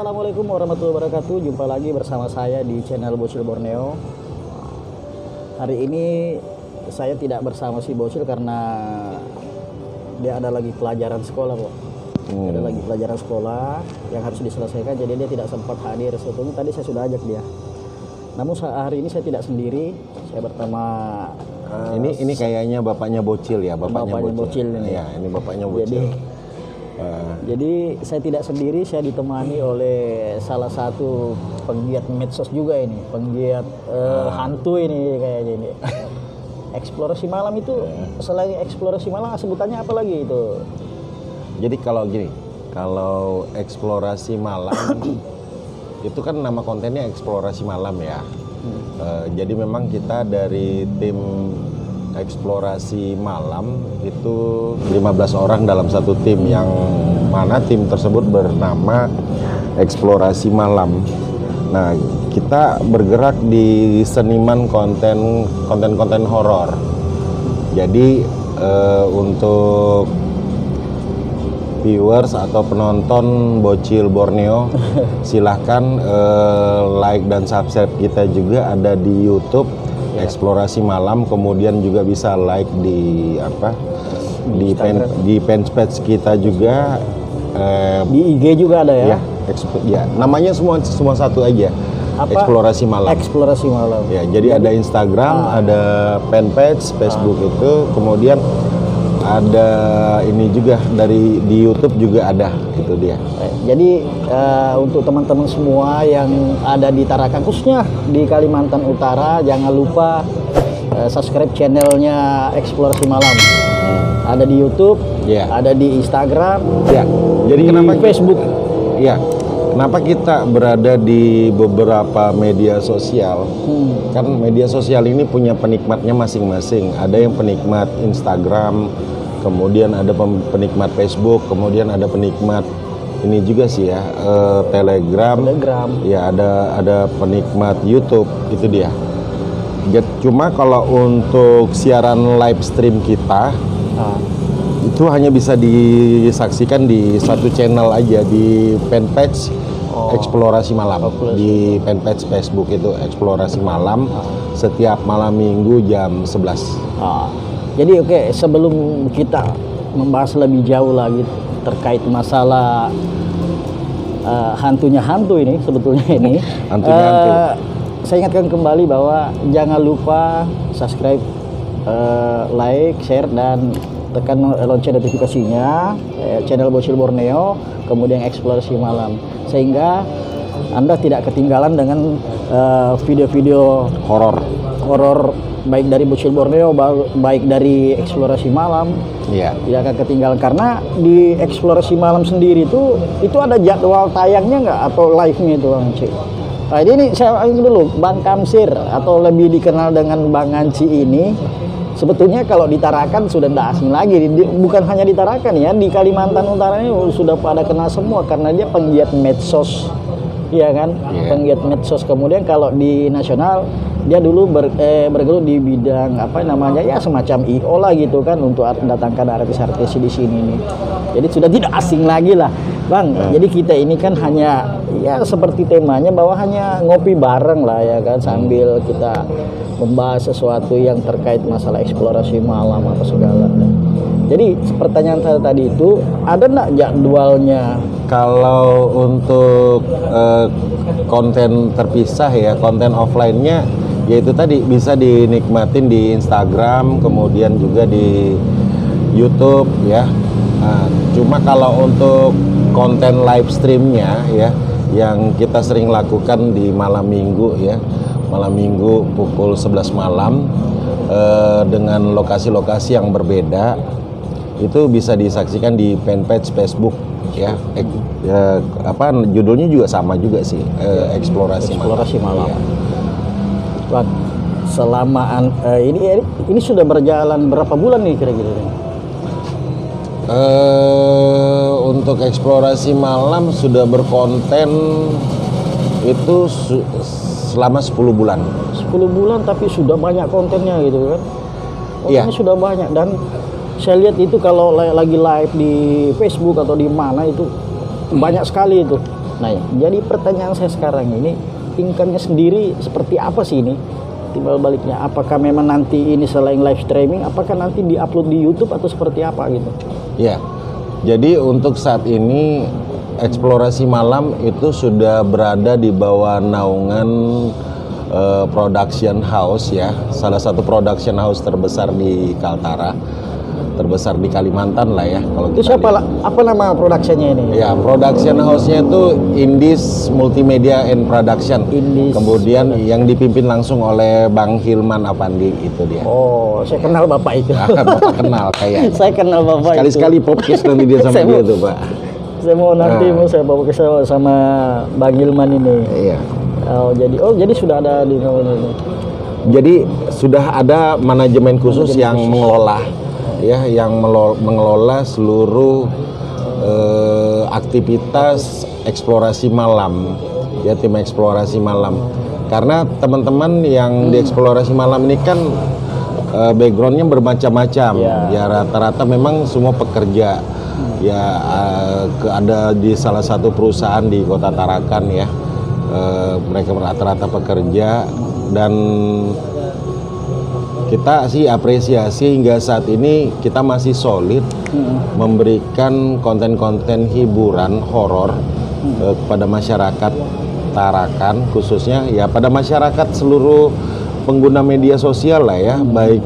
Assalamualaikum warahmatullahi wabarakatuh. Jumpa lagi bersama saya di channel Bocil Borneo. Hari ini saya tidak bersama si Bocil karena dia ada lagi pelajaran sekolah, Pak. Ada lagi pelajaran sekolah yang harus diselesaikan, jadi dia tidak sempat hadir. Sebetulnya tadi saya sudah ajak dia. Namun hari ini saya tidak sendiri. Saya bersama ini kayaknya bapaknya Bocil ya, bapaknya Bocil ini. Ya, ini bapaknya Bocil. Jadi saya tidak sendiri, saya ditemani oleh salah satu penggiat medsos juga ini, penggiat hantu ini kayaknya ini. Eksplorasi malam itu, selain eksplorasi malam sebutannya apa lagi itu? Jadi kalau eksplorasi malam itu kan nama kontennya eksplorasi malam ya. Jadi memang kita dari tim eksplorasi malam itu 15 orang dalam satu tim, yang mana tim tersebut bernama eksplorasi malam. Nah, kita bergerak di seniman konten horor. Jadi untuk viewers atau penonton Bocil Borneo silahkan like dan subscribe kita juga ada di YouTube Eksplorasi Malam, kemudian juga bisa like di fanpage kita juga, di IG juga ada ya? Ya, namanya semua satu aja. Eksplorasi Malam. Eksplorasi Malam. Ya, jadi ada Instagram, ada fanpage Facebook itu, kemudian ada ini juga di YouTube juga ada, itu dia. Jadi untuk teman-teman semua yang ada di Tarakan, khususnya di Kalimantan Utara, jangan lupa subscribe channelnya Eksplorasi Malam. Ada di YouTube, ada di Instagram, Jadi di kenapa Facebook. Kenapa kita berada di beberapa media sosial? Kan media sosial ini punya penikmatnya masing-masing. Ada yang penikmat Instagram, kemudian ada penikmat Facebook, kemudian ada penikmat ini juga sih ya, Telegram. Ya, ada penikmat YouTube, itu dia. Cuma kalau untuk siaran live stream kita itu hanya bisa disaksikan di satu channel aja, di fanpage Eksplorasi Malam. Di fanpage Facebook itu Eksplorasi Malam, setiap malam Minggu jam 11. Jadi sebelum kita membahas lebih jauh lagi terkait masalah hantunya hantu ini, sebetulnya ini saya ingatkan kembali bahwa jangan lupa subscribe, like, share, dan tekan lonceng notifikasinya channel Bocil Borneo, kemudian Eksplorasi Malam, sehingga Anda tidak ketinggalan dengan video-video horor baik dari Bocil Borneo, baik dari Eksplorasi Malam. Tidak akan ketinggalan, karena di Eksplorasi Malam sendiri itu ada jadwal tayangnya nggak, atau live-nya itu, Bang Ci? Nah, ini saya dulu, Bang Kamsir atau lebih dikenal dengan Bang Anci ini, sebetulnya kalau di Tarakan sudah tidak asing lagi. Bukan hanya di Tarakan ya, di Kalimantan Utara ini sudah pada kenal semua karena dia penggiat medsos, iya kan? Penggiat medsos. Kemudian kalau di nasional dia dulu bergelut di bidang semacam IO lah gitu kan, untuk mendatangkan artis-artis di sini nih. Jadi sudah tidak asing lagi lah, Bang. Jadi kita ini kan hanya seperti temanya bahwa hanya ngopi bareng lah ya kan, sambil kita membahas sesuatu yang terkait masalah eksplorasi malam apa segala. Jadi pertanyaan saya tadi itu, ada nggak jadwalnya? Kalau untuk konten terpisah ya, konten offline-nya yaitu tadi bisa dinikmatin di Instagram, kemudian juga di YouTube ya. Cuma kalau untuk konten live streamnya ya, yang kita sering lakukan di malam minggu ya, malam minggu pukul 11 malam dengan lokasi-lokasi yang berbeda, itu bisa disaksikan di fanpage Facebook ya. Judulnya juga sama juga sih, Eksplorasi Malam. Bang, selama ini sudah berjalan berapa bulan nih kira-kira? Untuk Eksplorasi Malam sudah berkonten itu selama 10 bulan. 10 bulan tapi sudah banyak kontennya gitu kan? Kontennya sudah banyak, dan saya lihat itu kalau lagi live di Facebook atau di mana itu banyak sekali itu. Nah, jadi pertanyaan saya sekarang ini, income-nya sendiri seperti apa sih ini? Timbal baliknya, apakah memang nanti ini selain live streaming, apakah nanti diupload di YouTube atau seperti apa gitu? Ya, jadi untuk saat ini eksplorasi malam itu sudah berada di bawah naungan production house ya, salah satu production house terbesar di Kaltara, terbesar di Kalimantan lah ya. Kalau Itu kita siapa lah? Apa nama produksinya ini? Ya, production house-nya itu Indis Multimedia and Production. Indis. Kemudian yang dipimpin langsung oleh Bang Hilman Apandi, itu dia. Oh, saya kenal bapak itu. Bapak kenal kayaknya. Saya kenal bapak Sekali-sekali podcast nanti dia sama Saya dia mau- tuh, Pak. Saya mau nanti mau saya bawa ke sama Bang Hilman ini. Iya. Jadi sudah ada di ini. Jadi sudah ada manajemen khusus yang mengelola ya, yang mengelola seluruh aktivitas eksplorasi malam ya, tim eksplorasi malam. Karena teman-teman yang di eksplorasi malam ini kan backgroundnya bermacam-macam ya, rata-rata memang semua pekerja ya, ada di salah satu perusahaan di Kota Tarakan ya. Mereka rata-rata pekerja, dan kita sih apresiasi hingga saat ini kita masih solid memberikan konten-konten hiburan horor kepada masyarakat Tarakan, khususnya ya pada masyarakat seluruh pengguna media sosial lah ya, baik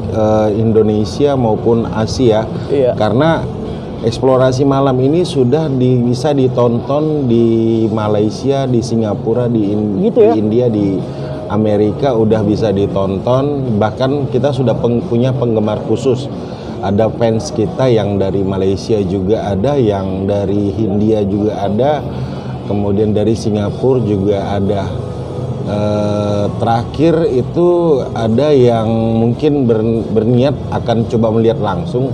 Indonesia maupun Asia. Iya. Karena eksplorasi malam ini sudah bisa ditonton di Malaysia, di Singapura, di Gitu ya? India, di Amerika udah bisa ditonton. Bahkan kita sudah punya penggemar khusus. Ada fans kita yang dari Malaysia juga ada, yang dari Hindia juga ada, kemudian dari Singapura juga ada. Terakhir itu ada yang mungkin berniat akan coba melihat langsung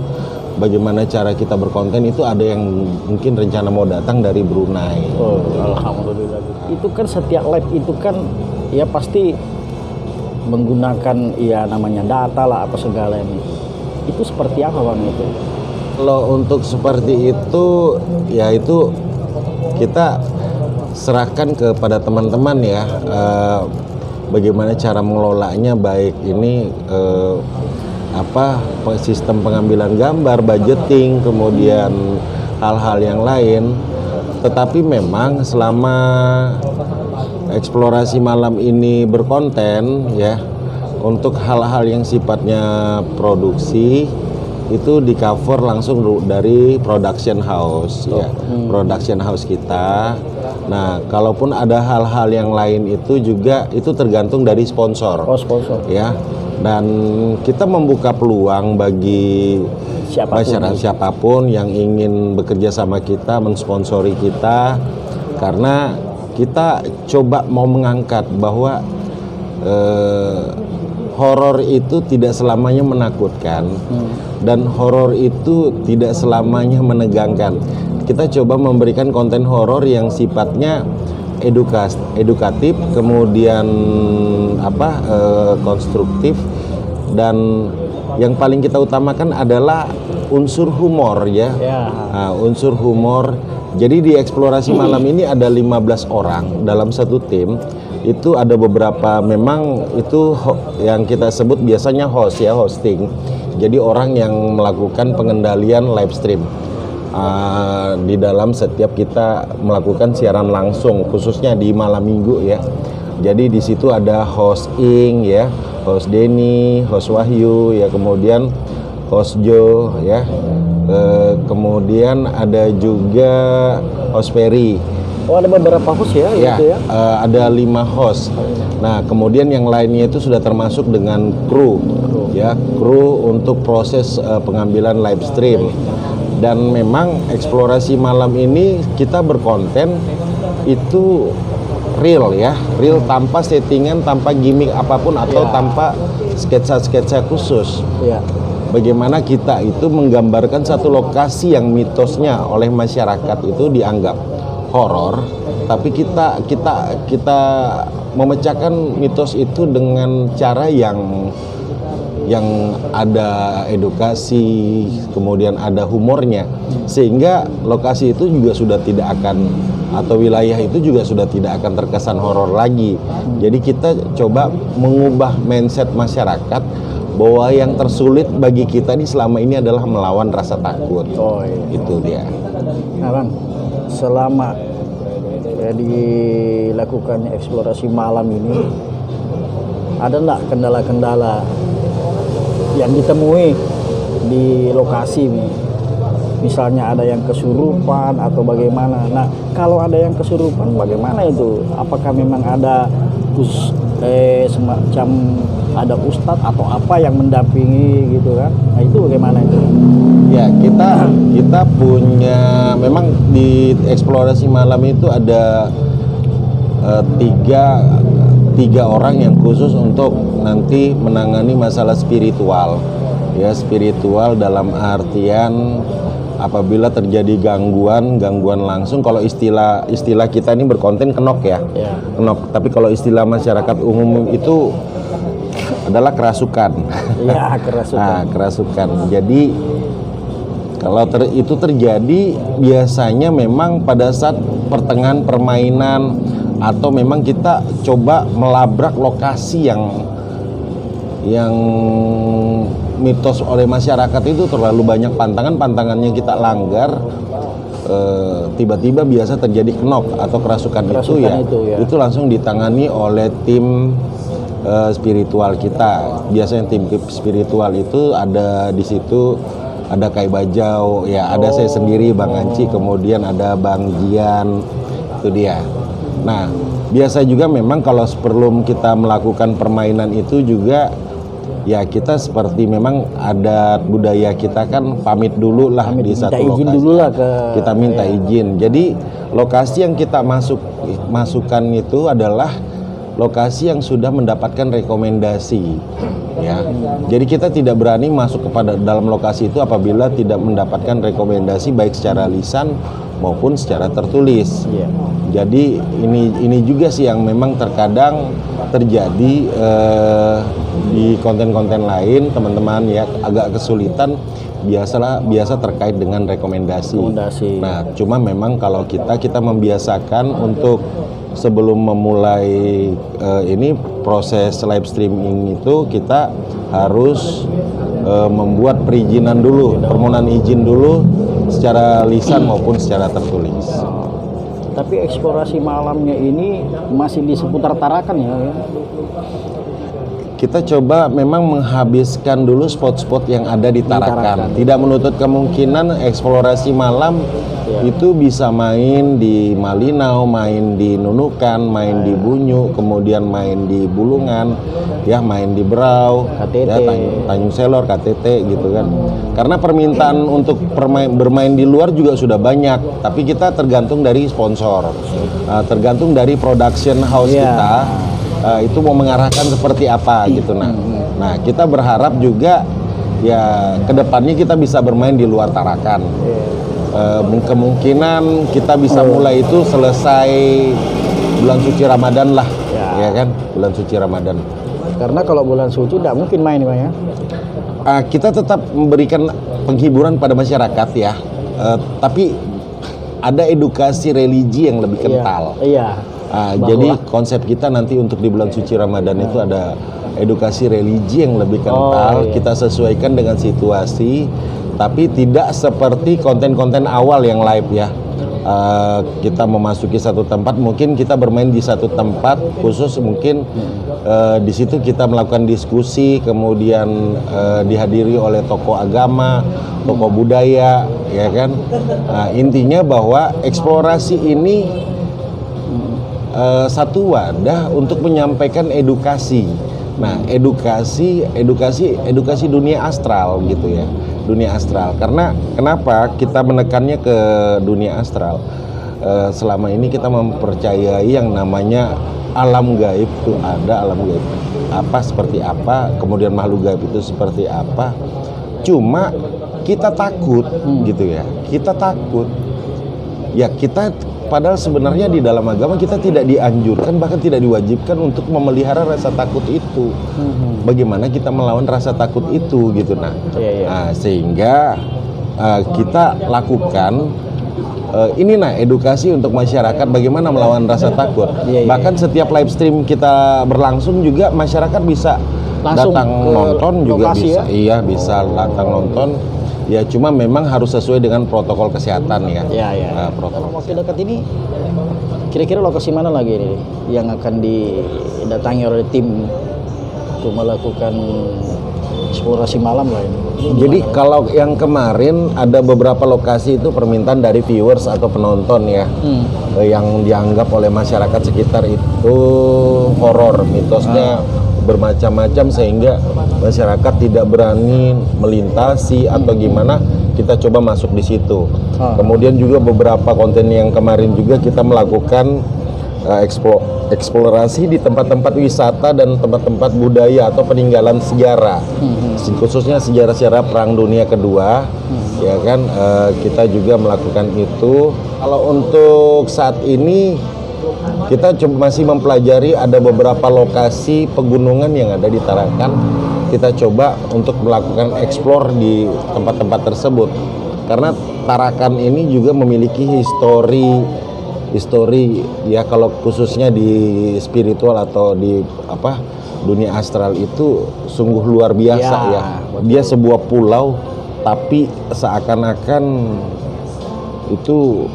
bagaimana cara kita berkonten. Itu ada yang mungkin rencana mau datang dari Brunei. Oh, alhamdulillah. Itu kan setiap live itu kan ya pasti menggunakan ya namanya data lah apa segala ini. Itu seperti apa Bang itu? Kalau untuk seperti itu ya itu kita serahkan kepada teman-teman ya, bagaimana cara mengelolanya, baik ini sistem pengambilan gambar, budgeting, kemudian hal-hal yang lain. Tetapi memang selama eksplorasi malam ini berkonten ya, untuk hal-hal yang sifatnya produksi itu di cover langsung dari production house ya, production house kita. Nah, kalaupun ada hal-hal yang lain itu juga itu tergantung dari sponsor. Oh, sponsor. Ya, dan kita membuka peluang bagi masyarakat siapapun yang ingin bekerja sama kita, mensponsori kita, karena kita coba mau mengangkat bahwa horor itu tidak selamanya menakutkan, dan horor itu tidak selamanya menegangkan. Kita coba memberikan konten horor yang sifatnya edukatif, kemudian konstruktif, dan yang paling kita utamakan adalah unsur humor ya. Nah, unsur humor. Jadi di eksplorasi malam ini ada 15 orang dalam satu tim. Itu ada beberapa, memang itu yang kita sebut biasanya host ya, hosting. Jadi orang yang melakukan pengendalian live stream di dalam setiap kita melakukan siaran langsung, khususnya di malam minggu ya. Jadi di situ ada host Ing ya, host Denny, host Wahyu ya, kemudian host Joe ya, kemudian ada juga host Ferry. Oh, ada beberapa host ya, gitu ya? Ada 5 host. Nah, kemudian yang lainnya itu sudah termasuk dengan kru ya, kru untuk proses pengambilan live stream. Dan memang eksplorasi malam ini kita berkonten itu real ya, real, tanpa settingan, tanpa gimmick apapun, atau tanpa sketsa-sketsa khusus. Bagaimana kita itu menggambarkan satu lokasi yang mitosnya oleh masyarakat itu dianggap horor, tapi kita memecahkan mitos itu dengan cara yang ada edukasi, kemudian ada humornya, sehingga lokasi itu juga sudah tidak akan atau wilayah itu juga sudah tidak akan terkesan horor lagi. Jadi kita coba mengubah mindset masyarakat bahwa yang tersulit bagi kita ini selama ini adalah melawan rasa takut. Oh iya. Itu dia. Nah Bang, selama dilakukannya eksplorasi malam ini, ada nggak kendala-kendala yang ditemui di lokasi nih? Misalnya ada yang kesurupan atau bagaimana. Nah, kalau ada yang kesurupan bagaimana itu? Apakah memang ada semacam ada ustadz atau apa yang mendampingi gitu kan? Nah, itu bagaimana itu? Ya, kita punya, memang di eksplorasi malam itu ada tiga orang yang khusus untuk nanti menangani masalah spiritual. Ya, spiritual dalam artian apabila terjadi gangguan langsung, kalau istilah kita ini berkonten kenok ya. Kenok, tapi kalau istilah masyarakat umum itu adalah kerasukan. Iya, kerasukan. Nah, kerasukan. Jadi kalau itu terjadi biasanya memang pada saat pertengahan permainan, atau memang kita coba melabrak lokasi yang mitos oleh masyarakat itu terlalu banyak pantangannya kita langgar, tiba-tiba biasa terjadi kenok atau kerasukan itu ya, itu langsung ditangani oleh tim spiritual kita. Biasanya tim spiritual itu ada di situ, ada Kai Bajau ya, ada saya sendiri Bang Anci, kemudian ada Bang Jian, itu dia. Nah, biasa juga memang kalau sebelum kita melakukan permainan itu juga ya kita seperti memang adat budaya kita kan pamit dulu lah di satu lokasi. Izin dulu lah kita minta izin. Jadi lokasi yang kita masukkan itu adalah lokasi yang sudah mendapatkan rekomendasi. Ya. Jadi kita tidak berani masuk kepada dalam lokasi itu apabila tidak mendapatkan rekomendasi baik secara lisan maupun secara tertulis. Jadi ini juga sih yang memang terkadang terjadi di konten-konten lain, teman-teman ya agak kesulitan biasa terkait dengan rekomendasi. Nah, cuma memang kalau kita membiasakan untuk sebelum memulai ini proses live streaming itu kita harus membuat perizinan dulu, permohonan izin dulu secara lisan maupun secara tertulis. Tapi eksplorasi malamnya ini masih di seputar Tarakan ya? Kita coba memang menghabiskan dulu spot-spot yang ada di Tarakan. Tidak menutup kemungkinan eksplorasi malam itu bisa main di Malinau, main di Nunukan, main di Bunyu, kemudian main di Bulungan, ya main di Berau, ya, Tanjung Selor, KTT gitu kan. Karena permintaan untuk bermain di luar juga sudah banyak, tapi kita tergantung dari sponsor, tergantung dari production house kita. Itu mau mengarahkan seperti apa gitu. Nah kita berharap juga ya kedepannya kita bisa bermain di luar Tarakan. Kemungkinan kita bisa mulai itu selesai bulan suci Ramadan lah, ya kan, bulan suci Ramadan. Karena kalau bulan suci tidak mungkin main ya. Kita tetap memberikan penghiburan pada masyarakat ya, tapi ada edukasi religi yang lebih kental. Jadi konsep kita nanti untuk di bulan suci Ramadan itu ada edukasi religi yang lebih kental. Kita sesuaikan dengan situasi, tapi tidak seperti konten-konten awal yang live ya. Kita memasuki satu tempat, mungkin kita bermain di satu tempat khusus, mungkin di situ kita melakukan diskusi, kemudian dihadiri oleh tokoh agama, tokoh budaya, ya kan. Intinya bahwa eksplorasi ini satu wadah untuk menyampaikan edukasi. Nah, edukasi dunia astral gitu ya, dunia astral. Karena kenapa kita menekannya ke dunia astral? Selama ini kita mempercayai yang namanya alam gaib itu ada, alam gaib apa seperti apa, kemudian makhluk gaib itu seperti apa. Cuma kita takut gitu ya, kita takut. Ya kita padahal sebenarnya di dalam agama kita tidak dianjurkan, bahkan tidak diwajibkan untuk memelihara rasa takut itu. Bagaimana kita melawan rasa takut itu gitu. Nah, sehingga kita lakukan ini edukasi untuk masyarakat bagaimana melawan rasa takut. Iya. Bahkan setiap live stream kita berlangsung juga masyarakat bisa Langsung datang ke nonton juga lokasi bisa. ya? Iya, bisa datang nonton. Ya cuma memang harus sesuai dengan protokol kesehatan ya. Ya. Protokol. Waktu dekat ini kira-kira lokasi mana lagi nih yang akan didatangi oleh tim untuk melakukan eksplorasi malam lah ini? Jadi kalau yang kemarin ada beberapa lokasi itu permintaan dari viewers atau penonton ya, yang dianggap oleh masyarakat sekitar itu horor, mitosnya bermacam-macam sehingga masyarakat tidak berani melintasi atau gimana, kita coba masuk di situ. Kemudian juga beberapa konten yang kemarin juga kita melakukan eksplorasi di tempat-tempat wisata dan tempat-tempat budaya atau peninggalan sejarah, khususnya sejarah-sejarah Perang Dunia Kedua, ya kan, kita juga melakukan itu. Kalau untuk saat ini kita masih mempelajari ada beberapa lokasi pegunungan yang ada di Tarakan. Kita coba untuk melakukan eksplor di tempat-tempat tersebut karena Tarakan ini juga memiliki histori ya, kalau khususnya di spiritual atau di dunia astral itu sungguh luar biasa ya. Dia sebuah pulau tapi seakan-akan itu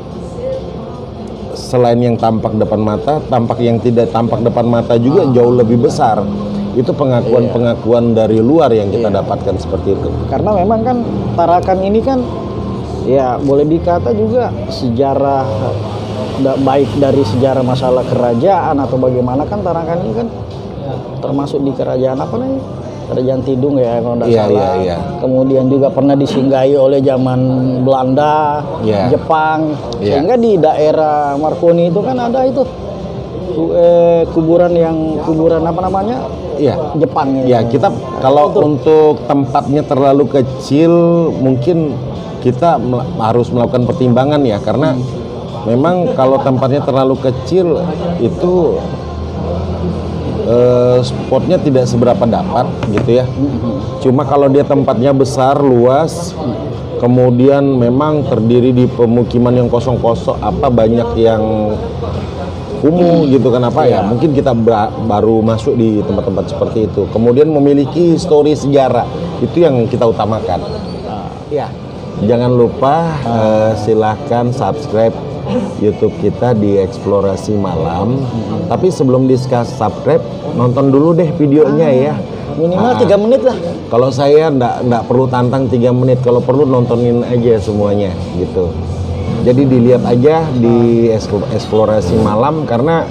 selain yang tampak depan mata, tampak yang tidak tampak depan mata juga jauh lebih besar. Itu pengakuan dari luar yang kita dapatkan seperti itu. Karena memang kan Tarakan ini kan ya boleh dikata juga sejarah baik dari sejarah masalah kerajaan atau bagaimana, kan Tarakan ini kan termasuk di kerajaan apa nih? Kerajaan Tidung ya kalau tidak salah. Iya. Kemudian juga pernah disinggahi oleh zaman Belanda, Jepang, sehingga di daerah Marconi itu kan ada itu kuburan apa namanya? Jepang ya. Ya, kita kalau untuk tempatnya terlalu kecil mungkin kita harus melakukan pertimbangan ya, karena memang kalau tempatnya terlalu kecil itu spotnya tidak seberapa dapat gitu ya. Cuma kalau dia tempatnya besar, luas, kemudian memang terdiri di pemukiman yang kosong-kosong, banyak yang kumuh gitu kan ya, mungkin kita baru masuk di tempat-tempat seperti itu. Kemudian memiliki histori sejarah, itu yang kita utamakan. Jangan lupa silahkan subscribe YouTube kita di Eksplorasi Malam. Tapi sebelum di subscribe, nonton dulu deh videonya ya. Minimal 3 menit lah. Kalau saya nggak perlu tantang 3 menit, kalau perlu nontonin aja semuanya gitu. Jadi dilihat aja di Eksplorasi Malam, karena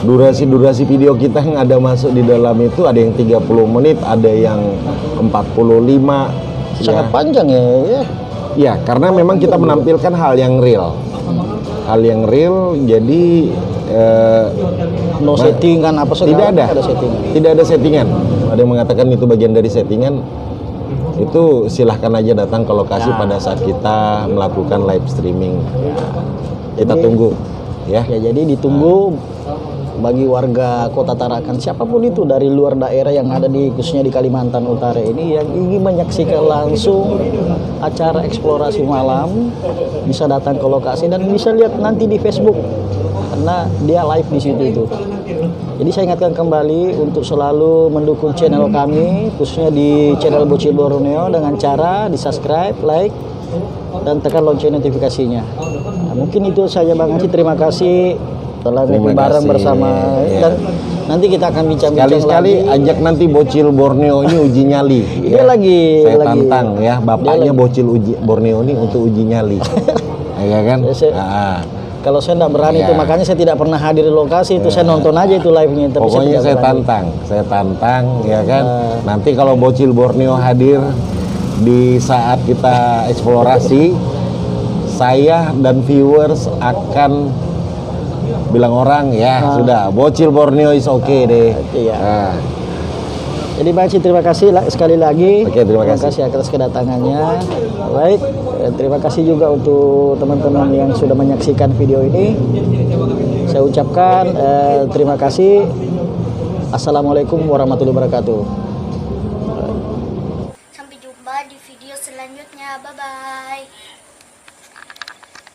durasi video kita yang ada masuk di dalam itu ada yang 30 menit, ada yang 45. Sangat panjang ya. Ya, karena memang kita menampilkan hal yang real. Jadi settingan apa segala. Tidak ada settingan. Ada yang mengatakan itu bagian dari settingan. Itu silahkan aja datang ke lokasi pada saat kita melakukan live streaming. Kita tunggu ya. Jadi ditunggu bagi warga Kota Tarakan, siapapun itu dari luar daerah yang ada khususnya di Kalimantan Utara ini yang ingin menyaksikan langsung acara Eksplorasi Malam, bisa datang ke lokasi dan bisa lihat nanti di Facebook karena dia live di situ itu. Jadi saya ingatkan kembali untuk selalu mendukung channel kami, khususnya di channel Bocil Borneo, dengan cara di subscribe, like, dan tekan lonceng notifikasinya. Nah, mungkin itu saja Bang Haji, terima kasih telah ngopi bareng bersama dan nanti kita akan bincang-bincang sekali-sekali ajak nanti Bocil Borneo ini uji nyali. Dia saya tantang ya, bapaknya Bocil Borneo ini untuk uji nyali. Ya kan? Kalau saya tidak berani itu, makanya saya tidak pernah hadir di lokasi itu, saya nonton aja itu live-nya. Pokoknya saya tantang ya kan. Nanti kalau Bocil Borneo hadir di saat kita eksplorasi, saya dan viewers akan bilang orang sudah Bocil Borneo is okay deh. Jadi Bang Haji, terima kasih sekali lagi. Terima kasih atas kedatangannya. Baik, terima kasih juga untuk teman-teman yang sudah menyaksikan video ini. Saya ucapkan terima kasih. Assalamualaikum warahmatullahi wabarakatuh.